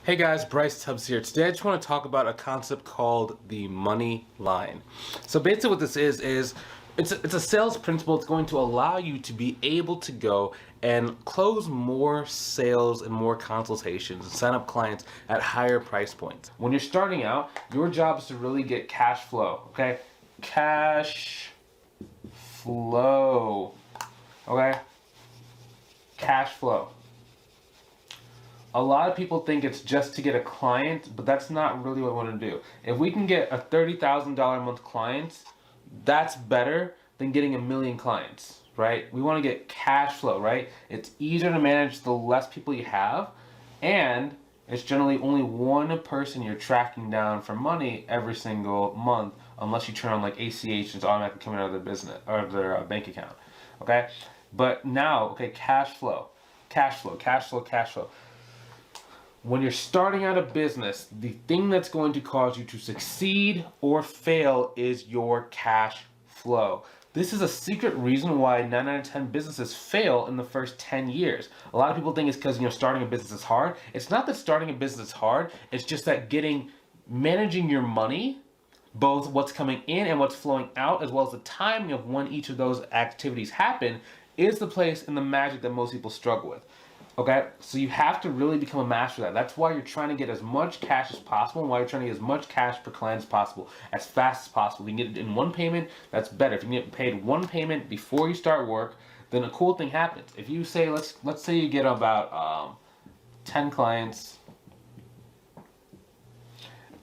Hey guys, Bryce Tubbs here. Today I just want to talk about a concept called the money line. So basically what this is it's a sales principle. It's going to allow you to be able to go and close more sales and more consultations and sign up clients at higher price points. When you're starting out, your job is to really get cash flow, okay? Cash flow, okay? Cash flow. A lot of people think it's just to get a client, but that's not really what we want to do. If we can get a $30,000 a month client, that's better than getting 1,000,000 clients, right? We want to get cash flow, right? It's easier to manage the less people you have, and it's generally only one person you're tracking down for money every single month, unless you turn on like ACH and it's automatically coming out of their business or their bank account, okay? But now, okay, cash flow. When you're starting out a business, the thing that's going to cause you to succeed or fail is your cash flow. This is a secret reason why 9 out of 10 businesses fail in the first 10 years. A lot of people think it's because starting a business is hard. It's not that starting a business is hard. It's just that managing your money, both what's coming in and what's flowing out, as well as the timing of when each of those activities happen, is the place in the magic that most people struggle with. Okay, so you have to really become a master of that. That's why you're trying to get as much cash as possible, and why you're trying to get as much cash per client as possible, as fast as possible. If you can get it in one payment, that's better. If you can get paid one payment before you start work, then a cool thing happens. If you say, let's say you get about 10 clients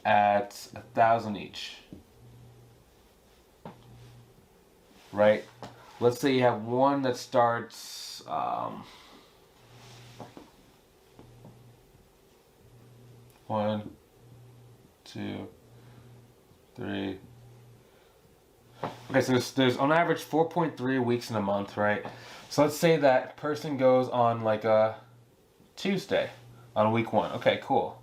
at 1,000 each, right? Let's say you have one that starts. 1, 2, 3. Okay, so there's on average 4.3 weeks in a month, right? So let's say that person goes on like a Tuesday on week 1. Okay, cool.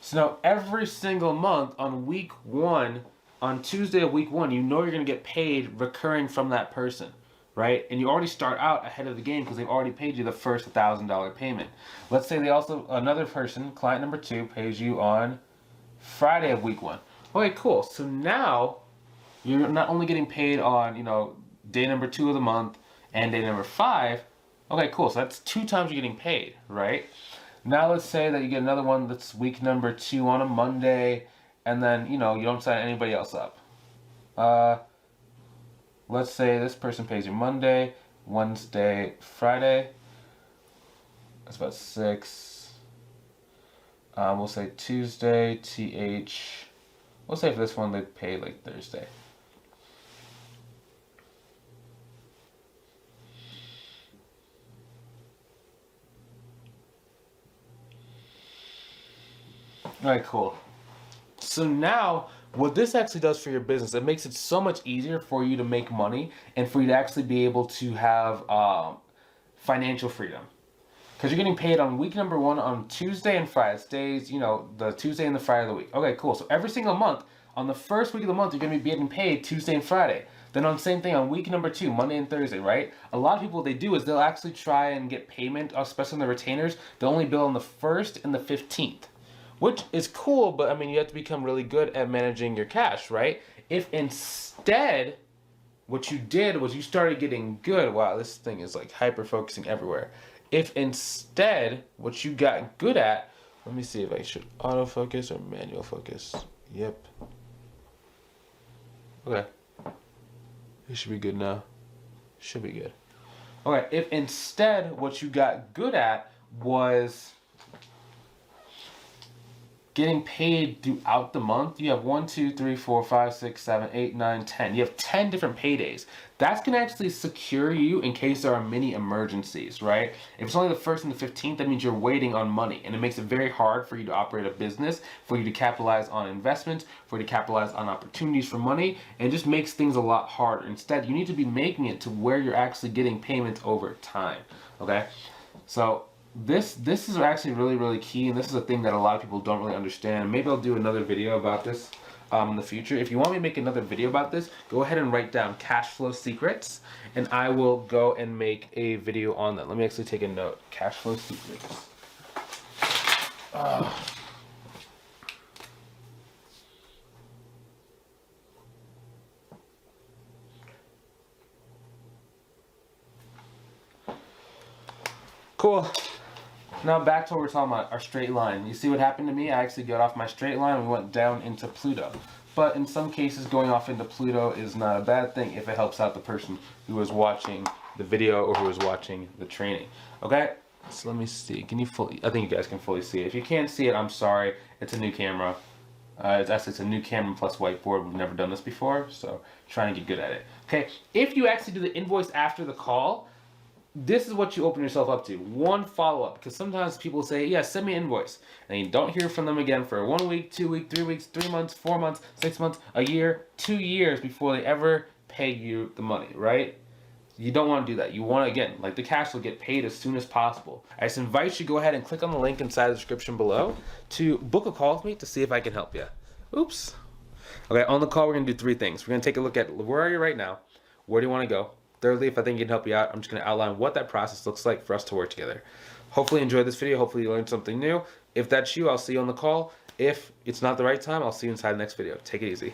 So now every single month on week 1, on Tuesday of week 1, you know you're gonna get paid recurring from that person, right? And you already start out ahead of the game because they've already paid you the first $1,000 payment. Let's say another person, client number 2, pays you on Friday of week 1. Okay, cool. So now you're not only getting paid on, day number 2 of the month and day number 5. Okay, cool. So that's 2 times you're getting paid, right? Now let's say that you get another one that's week number 2 on a Monday, and then, you don't sign anybody else up. Let's say this person pays you Monday, Wednesday, Friday. That's about 6. We'll say Tuesday, TH. We'll say for this one they pay like Thursday. Alright, cool. So now, what this actually does for your business, it makes it so much easier for you to make money and for you to actually be able to have financial freedom. Because you're getting paid on week number 1 on Tuesday and Friday. It's days, the Tuesday and the Friday of the week. Okay, cool. So every single month, on the first week of the month, you're going to be getting paid Tuesday and Friday. Then on the same thing on week number 2, Monday and Thursday, right? A lot of people, what they do is they'll actually try and get payment, especially on the retainers. They'll only bill on the 1st and the 15th. Which is cool, but you have to become really good at managing your cash, right? If instead what you did was you started getting good, wow, this thing is like hyper focusing everywhere. If instead what you got good at, let me see if I should autofocus or manual focus. Yep. Okay. It should be good now. Should be good. Okay, if instead what you got good at was getting paid throughout the month, you have 1, 2, 3, 4, 5, 6, 7, 8, 9, 10. You have 10 different paydays. That's going to actually secure you in case there are many emergencies, right? If it's only the 1st and the 15th, that means you're waiting on money. And it makes it very hard for you to operate a business, for you to capitalize on investments, for you to capitalize on opportunities for money, and it just makes things a lot harder. Instead, you need to be making it to where you're actually getting payments over time, okay? So this is actually really, really key, and this is a thing that a lot of people don't really understand. Maybe I'll do another video about this in the future. If you want me to make another video about this, go ahead and write down cash flow secrets, and I will go and make a video on that. Let me actually take a note. Cash flow secrets. Cool. Now back to what we're talking about, our straight line. You see what happened to me? I actually got off my straight line and we went down into Pluto. But in some cases, going off into Pluto is not a bad thing if it helps out the person who is watching the video or who is watching the training. Okay? So let me see. Can you fully, I think you guys can fully see it. If you can't see it, I'm sorry. It's a new camera. It's a new camera plus whiteboard. We've never done this before, so trying to get good at it. Okay? If you actually do the invoice after the call, this is what you open yourself up to. One follow-up, because sometimes people say, yeah, send me an invoice, and you don't hear from them again for 1 week, 2 weeks, 3 weeks, 3 months, 4 months, 6 months, a year, 2 years before they ever pay you the money, right? You don't want to do that. You want to, again, like the cash will get paid as soon as possible. I just invite you to go ahead and click on the link inside the description below to book a call with me to see if I can help you. Oops. Okay, on the call, we're going to do 3 things. We're going to take a look at where are you right now? Where do you want to go? Thirdly, if I think it can help you out, I'm just going to outline what that process looks like for us to work together. Hopefully you enjoyed this video. Hopefully you learned something new. If that's you, I'll see you on the call. If it's not the right time, I'll see you inside the next video. Take it easy.